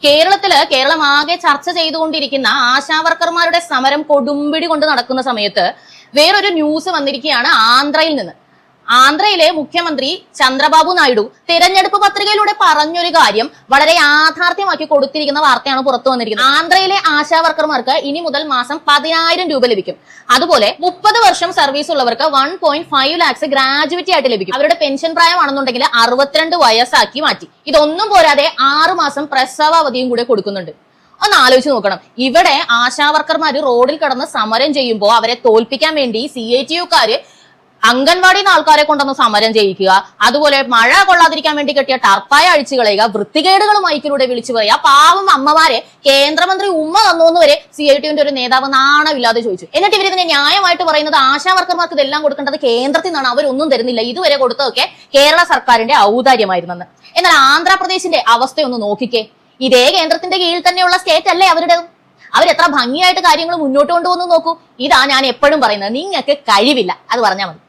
കേരളമാകെ ചർച്ച ചെയ്തുകൊണ്ടിരിക്കുന്ന ആശാവർക്കർമാരുടെ സമരം കൊടുമ്പിടി കൊണ്ട് നടക്കുന്ന സമയത്ത് വേറൊരു ന്യൂസ് വന്നിരിക്കുകയാണ് ആന്ധ്രയിൽ നിന്ന്. ആന്ധ്രയിലെ മുഖ്യമന്ത്രി ചന്ദ്രബാബു നായിഡു തിരഞ്ഞെടുപ്പ് പത്രികയിലൂടെ പറഞ്ഞൊരു കാര്യം വളരെ യാഥാർത്ഥ്യമാക്കി കൊടുത്തിരിക്കുന്ന വാർത്തയാണ് പുറത്തു വന്നിരിക്കുന്നത്. ആന്ധ്രയിലെ ആശാവർക്കർമാർക്ക് ഇനി മുതൽ മാസം 10,000 രൂപ ലഭിക്കും. അതുപോലെ 30 വർഷം സർവീസ് ഉള്ളവർക്ക് 1.5 lakhs ഗ്രാജുവിറ്റി ആയിട്ട് ലഭിക്കും. അവരുടെ പെൻഷൻ പ്രായമാണെന്നുണ്ടെങ്കിൽ 62 വയസ്സാക്കി മാറ്റി. ഇതൊന്നും പോരാതെ 6 മാസം പ്രസവാവധിയും കൂടെ കൊടുക്കുന്നുണ്ട്. ഒന്ന് ആലോചിച്ച് നോക്കണം. ഇവിടെ ആശാവർക്കർമാര് റോഡിൽ കിടന്ന് സമരം ചെയ്യുമ്പോൾ അവരെ തോൽപ്പിക്കാൻ വേണ്ടി CITUക്കാര് അംഗൻവാടിയിൽ നിന്ന് ആൾക്കാരെ കൊണ്ടൊന്ന് സമരം ചെയ്യിക്കുക, അതുപോലെ മഴ കൊള്ളാതിരിക്കാൻ വേണ്ടി കെട്ടിയ ടർപ്പായ അഴിച്ചു കളയുക, വൃത്തികേടുകൾ മൈക്കിലൂടെ വിളിച്ചു പറയുക. പാവം അമ്മമാരെ കേന്ദ്രമന്ത്രി ഉമ്മ തന്നോന്ന് വരെ CITUവിന്റെ ഒരു നേതാവ് നാണമില്ലാതെ ചോദിച്ചു. എന്നിട്ട് ഇവരിതിനെ ന്യായമായിട്ട് പറയുന്നത് ആശാവർക്കർമാർക്ക് ഇതെല്ലാം കൊടുക്കേണ്ടത് കേന്ദ്രത്തിൽ നിന്നാണ്, അവരൊന്നും തരുന്നില്ല, ഇതുവരെ കൊടുത്തതൊക്കെ കേരള സർക്കാരിന്റെ ഔദാര്യമായിരുന്നെന്ന്. എന്നാൽ ആന്ധ്രാപ്രദേശിന്റെ അവസ്ഥയൊന്ന് നോക്കിക്കേ. ഇതേ കേന്ദ്രത്തിന്റെ കീഴിൽ തന്നെയുള്ള സ്റ്റേറ്റ് അല്ലേ അവരുടെ? അവരെത്ര ഭംഗിയായിട്ട് കാര്യങ്ങൾ മുന്നോട്ട് കൊണ്ടുപോകുന്നു നോക്കൂ. ഇതാ ഞാൻ എപ്പോഴും പറയുന്നത്, നിങ്ങൾക്ക് കഴിവില്ല, അത് പറഞ്ഞാൽ മതി.